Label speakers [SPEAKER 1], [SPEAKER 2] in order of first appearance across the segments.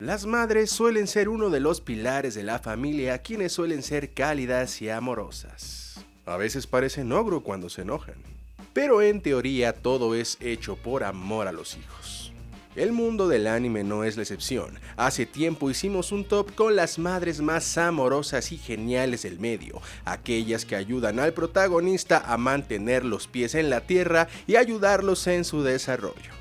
[SPEAKER 1] Las madres suelen ser uno de los pilares de la familia, quienes suelen ser cálidas y amorosas. A veces parecen ogro cuando se enojan, pero en teoría todo es hecho por amor a los hijos. El mundo del anime no es la excepción. Hace tiempo hicimos un top con las madres más amorosas y geniales del medio, aquellas que ayudan al protagonista a mantener los pies en la tierra y ayudarlos en su desarrollo.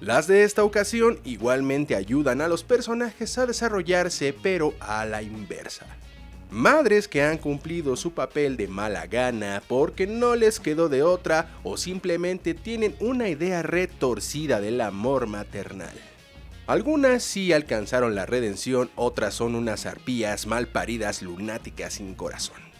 [SPEAKER 1] Las de esta ocasión igualmente ayudan a los personajes a desarrollarse, pero a la inversa. Madres que han cumplido su papel de mala gana porque no les quedó de otra o simplemente tienen una idea retorcida del amor maternal. Algunas sí alcanzaron la redención, otras son unas arpías malparidas lunáticas sin corazón.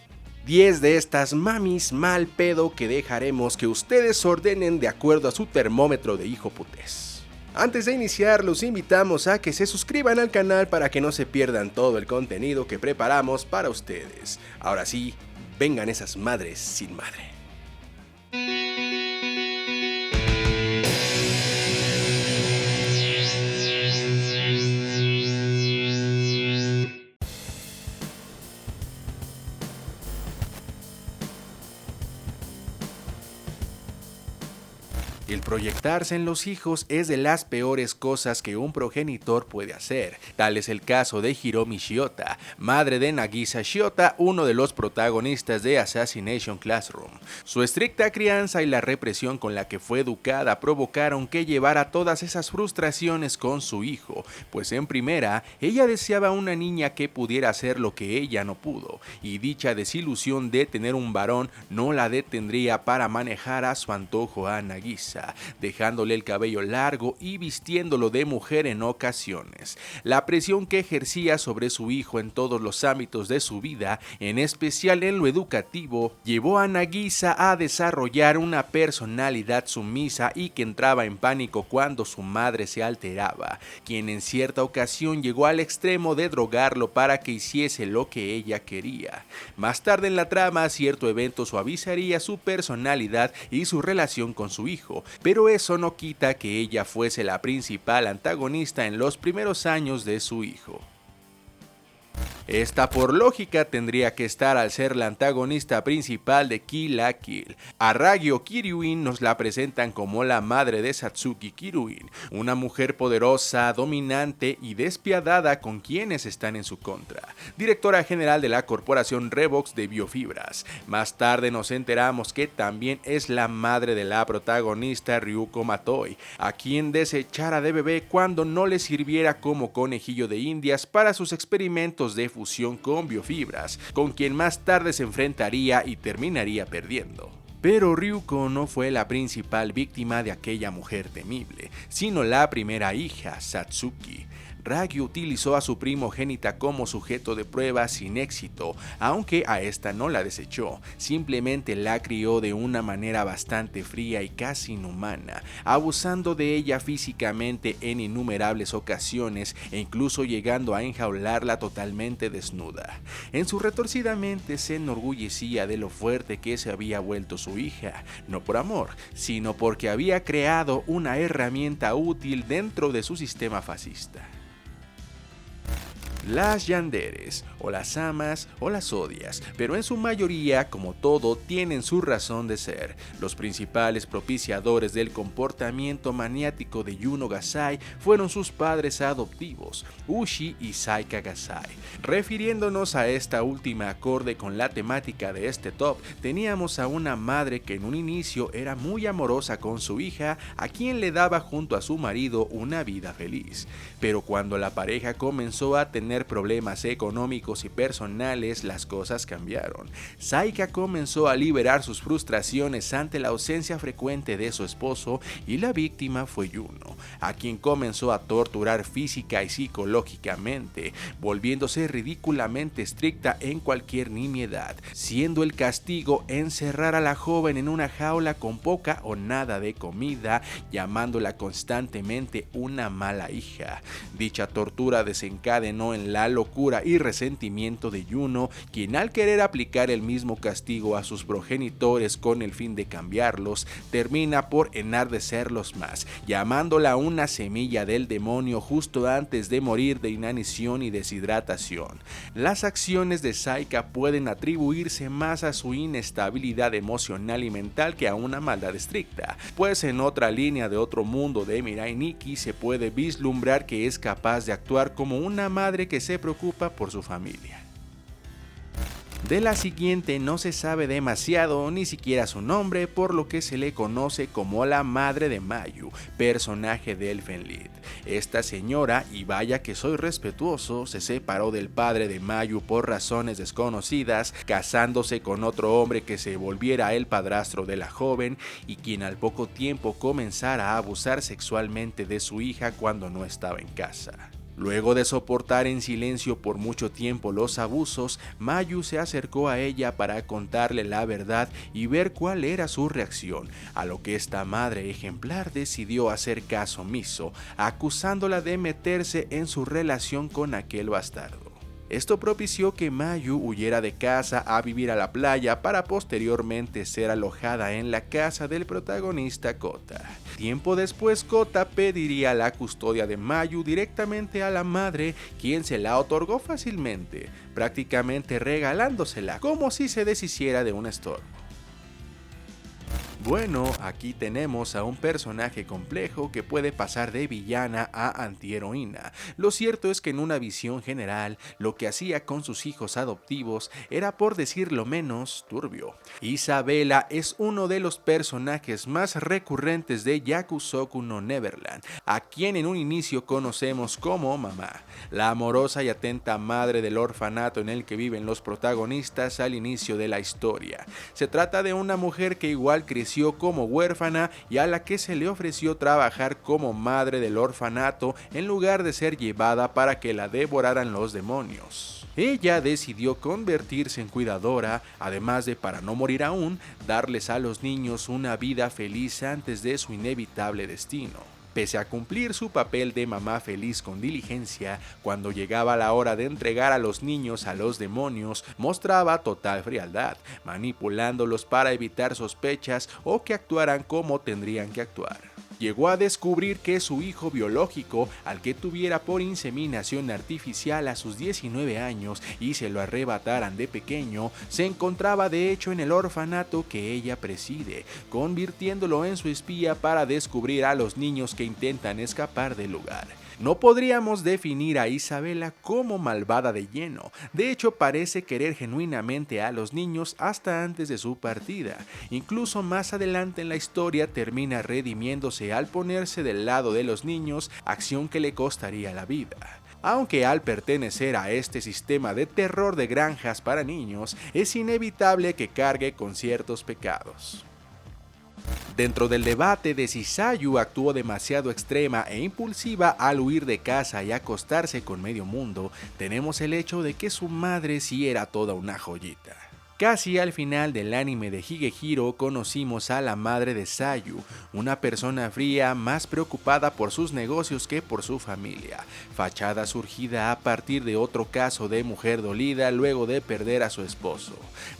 [SPEAKER 1] 10 de estas mamis mal pedo que dejaremos que ustedes ordenen de acuerdo a su termómetro de hijoputés. Antes de iniciar, los invitamos a que se suscriban al canal para que no se pierdan todo el contenido que preparamos para ustedes. Ahora sí, vengan esas madres sin madre. El proyectarse en los hijos es de las peores cosas que un progenitor puede hacer. Tal es el caso de Hiromi Shiota, madre de Nagisa Shiota, uno de los protagonistas de Assassination Classroom. Su estricta crianza y la represión con la que fue educada provocaron que llevara todas esas frustraciones con su hijo, pues en primera, ella deseaba una niña que pudiera hacer lo que ella no pudo, y dicha desilusión de tener un varón no la detendría para manejar a su antojo a Nagisa, dejándole el cabello largo y vistiéndolo de mujer en ocasiones. La presión que ejercía sobre su hijo en todos los ámbitos de su vida, en especial en lo educativo, llevó a Nagisa a desarrollar una personalidad sumisa y que entraba en pánico cuando su madre se alteraba, quien en cierta ocasión llegó al extremo de drogarlo para que hiciese lo que ella quería. Más tarde en la trama, cierto evento suavizaría su personalidad y su relación con su hijo, pero eso no quita que ella fuese la principal antagonista en los primeros años de su hijo. Esta por lógica tendría que estar al ser la antagonista principal de Kill la Kill. A Ragyo Kiryuin nos la presentan como la madre de Satsuki Kiryuin, una mujer poderosa, dominante y despiadada con quienes están en su contra. Directora general de la corporación Revox de biofibras. Más tarde nos enteramos que también es la madre de la protagonista Ryuko Matoi, a quien desechara de bebé cuando no le sirviera como conejillo de indias para sus experimentos de fusión con biofibras, con quien más tarde se enfrentaría y terminaría perdiendo. Pero Ryuko no fue la principal víctima de aquella mujer temible, sino la primera hija, Satsuki. Ragyu utilizó a su primogénita como sujeto de prueba sin éxito, aunque a esta no la desechó, simplemente la crió de una manera bastante fría y casi inhumana, abusando de ella físicamente en innumerables ocasiones e incluso llegando a enjaularla totalmente desnuda. En su retorcida mente se enorgullecía de lo fuerte que se había vuelto su hija, no por amor, sino porque había creado una herramienta útil dentro de su sistema fascista. Las yanderes, o las amas o las odias, pero en su mayoría, como todo, tienen su razón de ser. Los principales propiciadores del comportamiento maniático de Yuno Gasai fueron sus padres adoptivos, Ushi y Saika Gasai. Refiriéndonos a esta última acorde con la temática de este top, teníamos a una madre que en un inicio era muy amorosa con su hija, a quien le daba junto a su marido una vida feliz. Pero cuando la pareja comenzó a tener problemas económicos y personales, las cosas cambiaron. Saika comenzó a liberar sus frustraciones ante la ausencia frecuente de su esposo y la víctima fue Yuno, a quien comenzó a torturar física y psicológicamente, volviéndose ridículamente estricta en cualquier nimiedad, siendo el castigo encerrar a la joven en una jaula con poca o nada de comida, llamándola constantemente una mala hija. Dicha tortura desencadenó en en la locura y resentimiento de Yuno, quien al querer aplicar el mismo castigo a sus progenitores con el fin de cambiarlos, termina por enardecerlos más, llamándola una semilla del demonio justo antes de morir de inanición y deshidratación. Las acciones de Saika pueden atribuirse más a su inestabilidad emocional y mental que a una maldad estricta, pues en otra línea de otro mundo de Mirai Nikki se puede vislumbrar que es capaz de actuar como una madre que se preocupa por su familia. De la siguiente no se sabe demasiado, ni siquiera su nombre, por lo que se le conoce como la madre de Mayu, personaje de Elfen Lied. Esta señora, y vaya que soy respetuoso, se separó del padre de Mayu por razones desconocidas, casándose con otro hombre que se volviera el padrastro de la joven y quien al poco tiempo comenzara a abusar sexualmente de su hija cuando no estaba en casa. Luego de soportar en silencio por mucho tiempo los abusos, Mayu se acercó a ella para contarle la verdad y ver cuál era su reacción, a lo que esta madre ejemplar decidió hacer caso omiso, acusándola de meterse en su relación con aquel bastardo. Esto propició que Mayu huyera de casa a vivir a la playa para posteriormente ser alojada en la casa del protagonista Kota. Tiempo después, Kota pediría la custodia de Mayu directamente a la madre, quien se la otorgó fácilmente, prácticamente regalándosela como si se deshiciera de un estorbo. Bueno, aquí tenemos a un personaje complejo que puede pasar de villana a antiheroína. Lo cierto es que en una visión general, lo que hacía con sus hijos adoptivos era, por decirlo menos, turbio. Isabela es uno de los personajes más recurrentes de Yakusoku no Neverland, a quien en un inicio conocemos como mamá, la amorosa y atenta madre del orfanato en el que viven los protagonistas al inicio de la historia. Se trata de una mujer que igual creció como huérfana y a la que se le ofreció trabajar como madre del orfanato en lugar de ser llevada para que la devoraran los demonios. Ella decidió convertirse en cuidadora, además de, para no morir aún, darles a los niños una vida feliz antes de su inevitable destino. Pese a cumplir su papel de mamá feliz con diligencia, cuando llegaba la hora de entregar a los niños a los demonios, mostraba total frialdad, manipulándolos para evitar sospechas o que actuaran como tendrían que actuar. Llegó a descubrir que su hijo biológico, al que tuviera por inseminación artificial a sus 19 años y se lo arrebataran de pequeño, se encontraba de hecho en el orfanato que ella preside, convirtiéndolo en su espía para descubrir a los niños que intentan escapar del lugar. No podríamos definir a Isabela como malvada de lleno, de hecho parece querer genuinamente a los niños hasta antes de su partida, incluso más adelante en la historia termina redimiéndose al ponerse del lado de los niños, acción que le costaría la vida. Aunque al pertenecer a este sistema de terror de granjas para niños, es inevitable que cargue con ciertos pecados. Dentro del debate de si Sayu actuó demasiado extrema e impulsiva al huir de casa y acostarse con medio mundo, tenemos el hecho de que su madre sí era toda una joyita. Casi al final del anime de Higehiro conocimos a la madre de Sayu, una persona fría más preocupada por sus negocios que por su familia, fachada surgida a partir de otro caso de mujer dolida luego de perder a su esposo.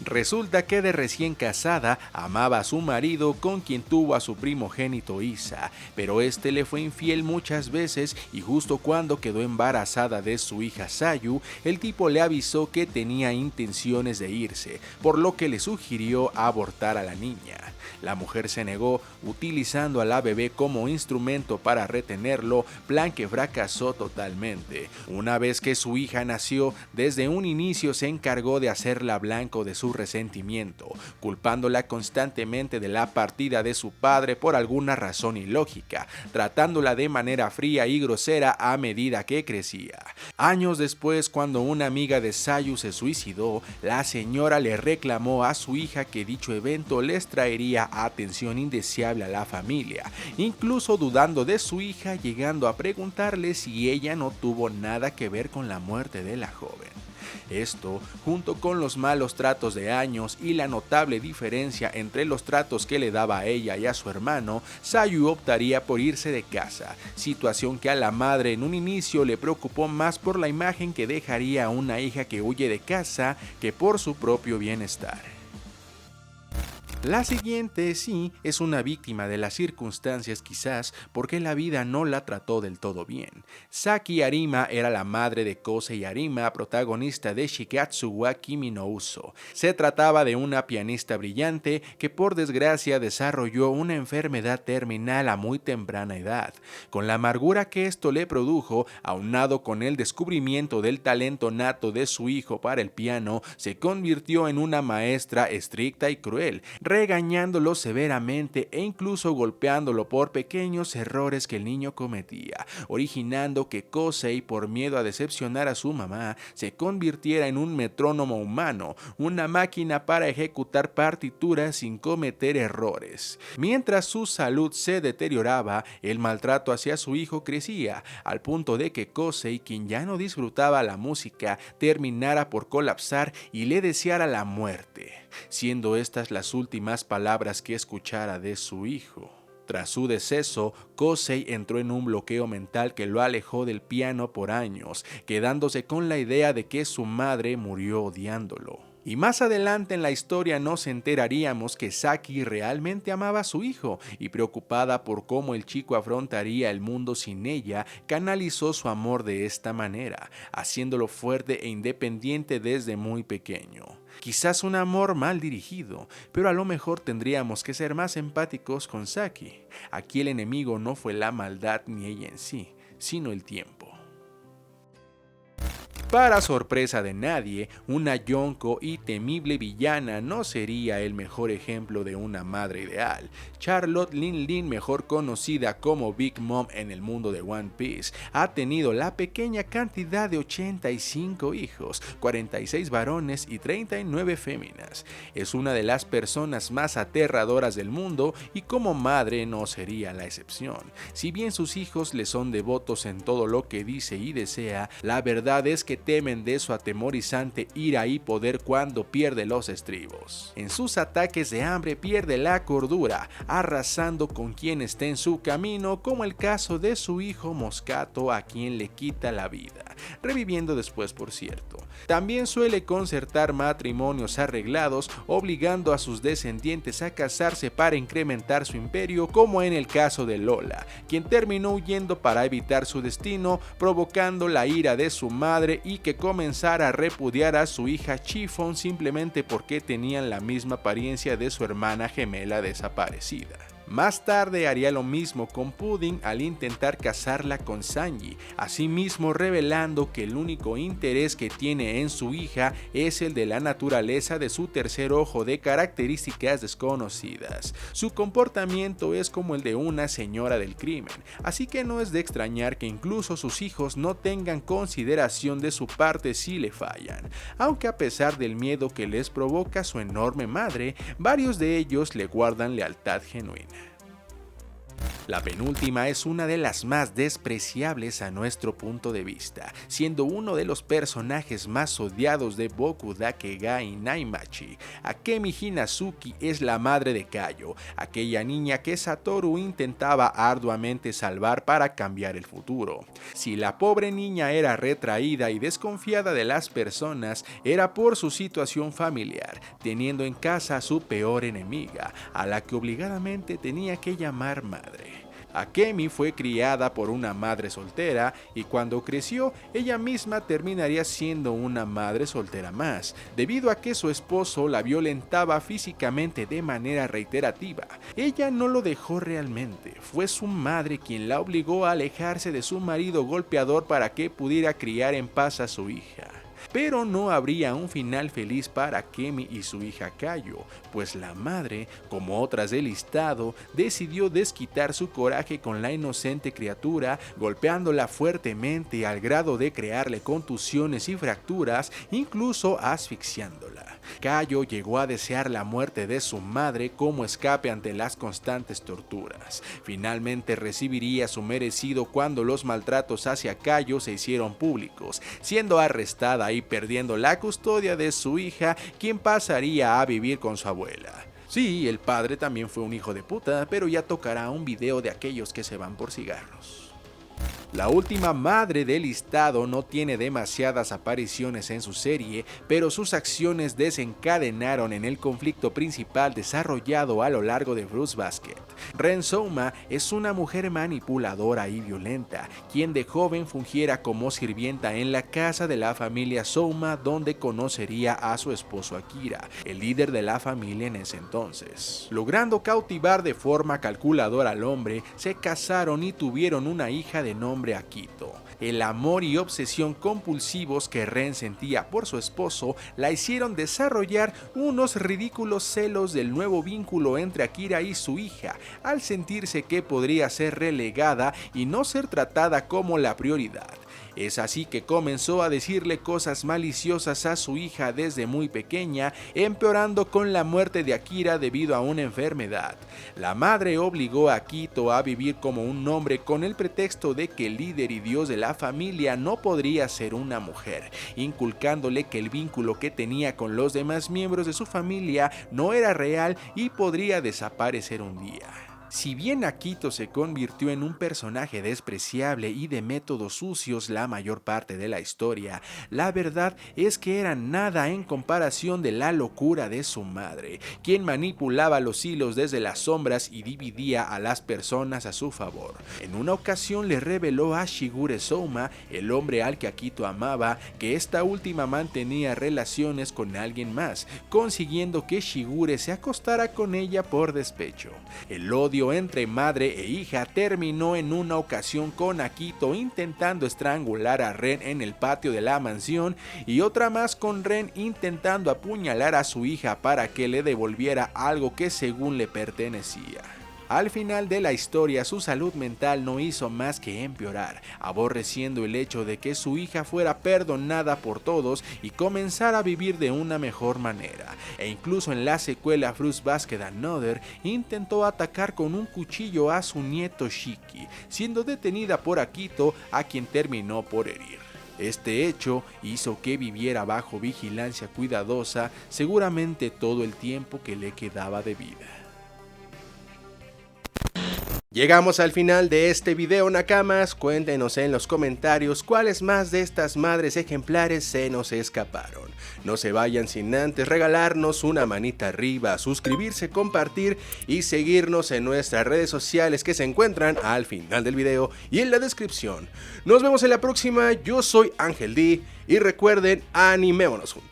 [SPEAKER 1] Resulta que de recién casada amaba a su marido con quien tuvo a su primogénito Isa, pero este le fue infiel muchas veces y justo cuando quedó embarazada de su hija Sayu, el tipo le avisó que tenía intenciones de irse, por lo que le sugirió abortar a la niña. La mujer se negó, utilizando a la bebé como instrumento para retenerlo, plan que fracasó totalmente. Una vez que su hija nació, desde un inicio se encargó de hacerla blanco de su resentimiento, culpándola constantemente de la partida de su padre por alguna razón ilógica, tratándola de manera fría y grosera a medida que crecía. Años después, cuando una amiga de Sayu se suicidó, la señora le reclamó a su hija que dicho evento les traería atención indeseable a la familia, incluso dudando de su hija, llegando a preguntarle si ella no tuvo nada que ver con la muerte de la joven. Esto, junto con los malos tratos de años y la notable diferencia entre los tratos que le daba a ella y a su hermano, Sayu optaría por irse de casa, situación que a la madre en un inicio le preocupó más por la imagen que dejaría a una hija que huye de casa que por su propio bienestar. La siguiente sí es una víctima de las circunstancias quizás porque la vida no la trató del todo bien. Saki Arima era la madre de Kosei Arima, protagonista de Shigatsu wa Kimi no Uso. Se trataba de una pianista brillante que por desgracia desarrolló una enfermedad terminal a muy temprana edad. Con la amargura que esto le produjo, aunado con el descubrimiento del talento nato de su hijo para el piano, se convirtió en una maestra estricta y cruel, regañándolo severamente e incluso golpeándolo por pequeños errores que el niño cometía, originando que Kosei, por miedo a decepcionar a su mamá, se convirtiera en un metrónomo humano, una máquina para ejecutar partituras sin cometer errores. Mientras su salud se deterioraba, el maltrato hacia su hijo crecía, al punto de que Kosei, quien ya no disfrutaba la música, terminara por colapsar y le deseara la muerte, siendo estas las últimas palabras que escuchara de su hijo. Tras su deceso, Kosei entró en un bloqueo mental que lo alejó del piano por años, quedándose con la idea de que su madre murió odiándolo. Y más adelante en la historia nos enteraríamos que Saki realmente amaba a su hijo y, preocupada por cómo el chico afrontaría el mundo sin ella, canalizó su amor de esta manera, haciéndolo fuerte e independiente desde muy pequeño. Quizás un amor mal dirigido, pero a lo mejor tendríamos que ser más empáticos con Saki. Aquí el enemigo no fue la maldad ni ella en sí, sino el tiempo. Para sorpresa de nadie, una Yonko y temible villana no sería el mejor ejemplo de una madre ideal. Charlotte Lin, mejor conocida como Big Mom en el mundo de One Piece, ha tenido la pequeña cantidad de 85 hijos, 46 varones y 39 féminas. Es una de las personas más aterradoras del mundo y como madre no sería la excepción. Si bien sus hijos le son devotos en todo lo que dice y desea, la verdad es que temen de su atemorizante ira y poder cuando pierde los estribos. En sus ataques de hambre pierde la cordura, arrasando con quien esté en su camino, como el caso de su hijo Moscato, a quien le quita la vida, reviviendo después, por cierto. También suele concertar matrimonios arreglados, obligando a sus descendientes a casarse para incrementar su imperio, como en el caso de Lola, quien terminó huyendo para evitar su destino, provocando la ira de su madre y que comenzara a repudiar a su hija Chiffon simplemente porque tenían la misma apariencia de su hermana gemela desaparecida. Más tarde haría lo mismo con Pudding al intentar casarla con Sanji, asimismo revelando que el único interés que tiene en su hija es el de la naturaleza de su tercer ojo de características desconocidas. Su comportamiento es como el de una señora del crimen, así que no es de extrañar que incluso sus hijos no tengan consideración de su parte si le fallan, aunque a pesar del miedo que les provoca su enorme madre, varios de ellos le guardan lealtad genuina. La penúltima es una de las más despreciables a nuestro punto de vista, siendo uno de los personajes más odiados de Boku Dakegai Naimachi. Akemi Hinazuki es la madre de Kayo, aquella niña que Satoru intentaba arduamente salvar para cambiar el futuro. Si la pobre niña era retraída y desconfiada de las personas, era por su situación familiar, teniendo en casa a su peor enemiga, a la que obligadamente tenía que llamar madre. Akemi fue criada por una madre soltera y cuando creció, ella misma terminaría siendo una madre soltera más, debido a que su esposo la violentaba físicamente de manera reiterativa. Ella no lo dejó realmente, fue su madre quien la obligó a alejarse de su marido golpeador para que pudiera criar en paz a su hija. Pero no habría un final feliz para Akemi y su hija Kayo, pues la madre, como otras del listado, decidió desquitar su coraje con la inocente criatura, golpeándola fuertemente al grado de crearle contusiones y fracturas, incluso asfixiándola. Kayo llegó a desear la muerte de su madre como escape ante las constantes torturas. Finalmente recibiría su merecido cuando los maltratos hacia Kayo se hicieron públicos, siendo arrestada ahí perdiendo la custodia de su hija, quien pasaría a vivir con su abuela. Sí, el padre también fue un hijo de puta, pero ya tocará un video de aquellos que se van por cigarros. La última madre del listado no tiene demasiadas apariciones en su serie, pero sus acciones desencadenaron en el conflicto principal desarrollado a lo largo de Fruits Basket. Ren Souma es una mujer manipuladora y violenta, quien de joven fungiera como sirvienta en la casa de la familia Souma, donde conocería a su esposo Akira, el líder de la familia en ese entonces. Logrando cautivar de forma calculadora al hombre, se casaron y tuvieron una hija de nombre Akito. El amor y obsesión compulsivos que Ren sentía por su esposo la hicieron desarrollar unos ridículos celos del nuevo vínculo entre Akira y su hija, al sentirse que podría ser relegada y no ser tratada como la prioridad. Es así que comenzó a decirle cosas maliciosas a su hija desde muy pequeña, empeorando con la muerte de Akira debido a una enfermedad. La madre obligó a Akito a vivir como un hombre con el pretexto de que el líder y dios de la familia no podría ser una mujer, inculcándole que el vínculo que tenía con los demás miembros de su familia no era real y podría desaparecer un día. Si bien Akito se convirtió en un personaje despreciable y de métodos sucios la mayor parte de la historia, la verdad es que era nada en comparación de la locura de su madre, quien manipulaba los hilos desde las sombras y dividía a las personas a su favor. En una ocasión le reveló a Shigure Souma, el hombre al que Akito amaba, que esta última mantenía relaciones con alguien más, consiguiendo que Shigure se acostara con ella por despecho. El odio entre madre e hija terminó en una ocasión con Akito intentando estrangular a Ren en el patio de la mansión y otra más con Ren intentando apuñalar a su hija para que le devolviera algo que según le pertenecía. Al final de la historia, su salud mental no hizo más que empeorar, aborreciendo el hecho de que su hija fuera perdonada por todos y comenzara a vivir de una mejor manera. E incluso en la secuela Fruits Basket Another, intentó atacar con un cuchillo a su nieto Shiki, siendo detenida por Akito, a quien terminó por herir. Este hecho hizo que viviera bajo vigilancia cuidadosa seguramente todo el tiempo que le quedaba de vida. Llegamos al final de este video, Nakamas. Cuéntenos en los comentarios cuáles más de estas madres ejemplares se nos escaparon. No se vayan sin antes regalarnos una manita arriba, suscribirse, compartir y seguirnos en nuestras redes sociales que se encuentran al final del video y en la descripción. Nos vemos en la próxima, yo soy Ángel D y recuerden, animémonos juntos.